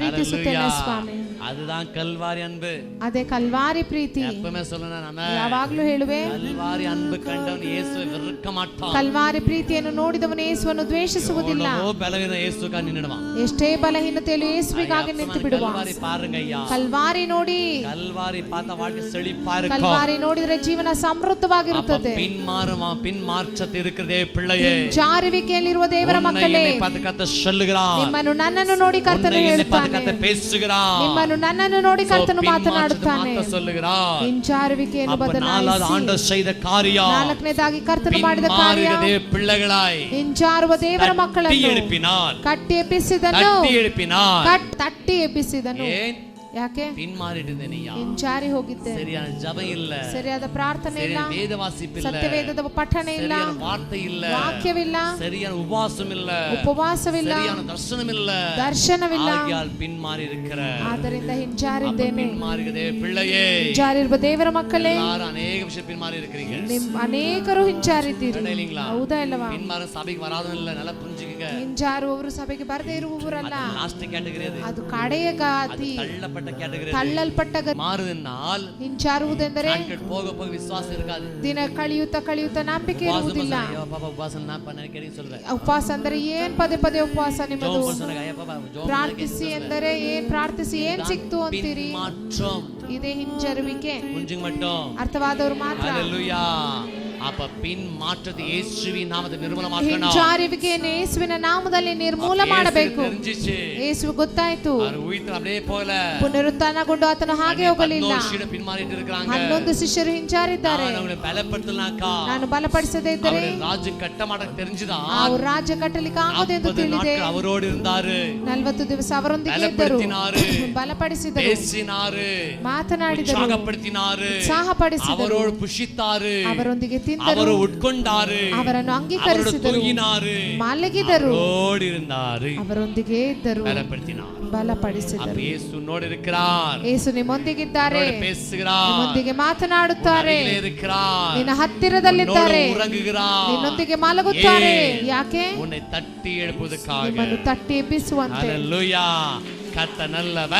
ಪ್ರೀತಿಸುತ್ತೇನೆ ಸ್ವಾಮಿ. அதுதான் கல்வாரி அன்பு. ಅದೇ ಕಲ್ವಾರಿ ಪ್ರೀತಿ. எப்பவுமே சொல்லணும் நாம. ಯಾವಾಗಲೂ ಹೇಳುವೆ, கல்வாரி அன்பு கண்டவன் இயேசுவை வெறுக்க மாட்டான். ಕಲ್ವಾರಿ ಪ್ರೀತಿಯನ್ನು ನೋಡಿದವನು ಯೇಸುವನ್ನು ದ್ವೇಷಿಸುವುದಿಲ್ಲ. பலவீன இயேசுக்காக நின்னுடுவான். ಎಷ್ಟೇ ಬಲಹೀನತೆಯಲ್ಲೂ ಯೇಸುವಿಗಾಗಿ ನಿಂತು ಬಿಡುವ. கல்வாரி பாருங்க ஐயா. ಕಲ್ವಾರಿ ನೋಡಿ. கல்வாரி பார்த்த வாழ்க்கை செழிப்பா இருக்கும். ಕಲ್ವಾರಿ ನೋಡಿದ್ರೆ ಜೀವನ ಸಮೃದ್ಧವಾಗಿರುತ್ತದೆ. பின்மாற்றத்தில் இருக்கிறதே பிள்ளையே. ಜಾರುವಿಕೆಯಲ್ಲಿರುವ ದೇವರ ಮಕ್ಕಳೇ, ನಿಮ್ಮನ್ನು ನನ್ನನ್ನು ನೋಡಿ ಕರ್ತನು ಹೇಳುತ್ತಾನೆ. ನಿಮ್ಮನ್ನು ನನ್ನನ್ನು ನೋಡಿ ಕರ್ತನು ಮಾತನಾಡುತ್ತಾನೆ. ಹಿಂಜಾರುವಿಕೆಯನ್ನು ಬದಲಾಯಿಸಿ ನಾಲ್ಕನೇದಾಗಿ ಕರ್ತನು ಮಾಡಿದ ಕಾರ್ಯ, ಹಿಂಜಾರುವ ದೇವರ ಮಕ್ಕಳನ್ನು ಕಟ್ಟಿ ಎಬ್ಬಿಸಿದನು. ತಟ್ಟಿ ಎಬ್ಬಿಸಿದನು. ಯಾಕೆ? ಹಿಂಜಾರಿ ಹೋಗಿದ್ದೆ. ಸರಿಯಾದ ಜಪ ಇಲ್ಲ, ಸರಿಯಾದ ಪ್ರಾರ್ಥನೆ ಇಲ್ಲ, ವೇದ ವಾಸಿಪಿಲ್ಲ, ಸತ್ಯವೇದದ ಪಠಣೆ ಇಲ್ಲ, ವಾರ್ತೆ ಇಲ್ಲ, ವಾಕ್ಯವಿಲ್ಲ, ಸರಿಯಾದ ಉಪವಾಸವಿಲ್ಲ, ಉಪವಾಸವಿಲ್ಲ, ಸರಿಯಾದ ದರ್ಶನವಿಲ್ಲ. ಪಿನ್ಮಾರಿ இருக்கிற ಆದ್ದರಿಂದ ಹಿಂಜಾರಿದ್ದೇನೆ. பிள்ளையே, ಹಿಂಜಾರಿರುವ ದೇವರ ಮಕ್ಕಳೇ, ಅನೇಕ ವಿಷಯ ಪಿನ್ಮಾರಿ இருக்கிறீங்க. ಅನೇಕರು ಹಿಂಜಾರಿದ್ದೀರಿ. ಹೌದಾ ಇಲ್ಲವಾ? ಪಿನ್ಮಾರ ಸಭೆಗೆ ವರಾದಲ್ಲ, ನೆಲ ಪುಂಜಿಗೆ ಹಿಂಜಾರುವವರು ಸಭೆಗೆ ಬರದೇ ಇರುವವರಲ್ಲ. ಲಾಸ್ಟ್ ಕ್ಯಾಟಗರಿ ಅದು ಕಡೆಯ ಗಾತಿ, ತಳ್ಳಲ್ಪಟ್ಟ ಮಾರುವುದೆಂದಾಲ್ ಹಿಂಜಾರುವುದೆಂದರೆ போக போக விசுவாசம் இருக்காது. ದಿನ ಕಳೆಯುತ್ತಾ ನಂಬಿಕೆ ಇರುವುದಿಲ್ಲ. ಉಪವಾಸ ಅಂದರೆ ಏನ್ ಪದೇ ಪದೇ ಉಪವಾಸ ನಿಮ್ಮದು? ಪ್ರಾರ್ಥಿಸಿ ಎಂದರೆ ಏನ್ ಪ್ರಾರ್ಥಿಸಿ ಏನ್ ಸಿಕ್ತು ಅಂತೀರಿ? ಇದೇ ಹಿಂಜರುವಿಕೆ. ಅರ್ಥವಾದವರು ಮಾತ್ರ. அப்ப பின் மாற்றத்தை இயேசுவின் நாமத்தில் நிர்மூலமாக்கணும். ಹಿಂಜಾರುವಿಕೆಯನ್ನು ಯೇಸುವಿನ ನಾಮದಲ್ಲಿ ನಿರ್ಮೂಲ ಮಾಡಬೇಕು. ಯೇಸು ಗೊತ್ತಾಯ್ತು. அப்படியே போல ಪುನರುತ್ಥಾನಗೊಂಡು ಆತನು ಹಾಗೆ ಹೋಗಲಿಲ್ಲ. 11 ಶಿಷ್ಯರು ಹಿಂಜಾರಿದ್ದಾರೆ. ನಾನು ಬಲಪಡಿಸದೇ ಇದ್ದರೆ ರಾಜ್ಯ ಕಟ್ಟ ಮಾಡಕ್ಕೆ தெரிஞ்சதா? ಅವರು ರಾಜ್ಯ ಕಟ್ಟಲಿಕ್ಕೆ ಆಗುವುದೆಂದು ತಿಳಿದೆ. ಅವரோடு இருந்தாரு. 40 ದಿವಸ ಅವರೊಂದಿಗೆ ಇದ್ದರು. ಬಲಪಡಿಸಿದರು, பேசினாரு, ಮಾತನಾಡಿದರು, ಉತ್ಸಾಹಪಡಿಸಿದರು, ಅವரோடு புஷித்தாரு, ಅವರೊಂದಿಗೆ ತಿಂದರು, ಅವರು ಉಟ್ಕೊಂಡಾರು, ಅವರನ್ನು ಅಂಗೀಕರಿಸಿದರು, ಮಲಗಿದರು, ಅವರೊಂದಿಗೆ ಇದ್ದರು, ಬಲಪಡಿಸಿದರು. ಯೇಸು ನೋಡಿರುಕ್கிறார். ಯೇಸು ನಿಮ್ಮೊಂದಿಗಿದ್ದಾರೆ, பேசுகிறார், ನಿಮ್ಮೊಂದಿಗೆ ಮಾತನಾಡುತ್ತಾರೆ, ನಿನ್ನ ಹತ್ತಿರದಲ್ಲಿದ್ದಾರೆ, ನಿನ್ನೊಂದಿಗೆ ಮಲಗುತ್ತಾರೆ. ಯಾಕೆ? உன்னை தட்டி எழுப்புவதற்காக, ನಿಮ್ಮನ್ನು ತಟ್ಟಿ ಎಬ್ಬಿಸುವಂತೆ. ಹಲ್ಲೆಲೂಯಾ. ಕರ್ತನಲ್ಲವ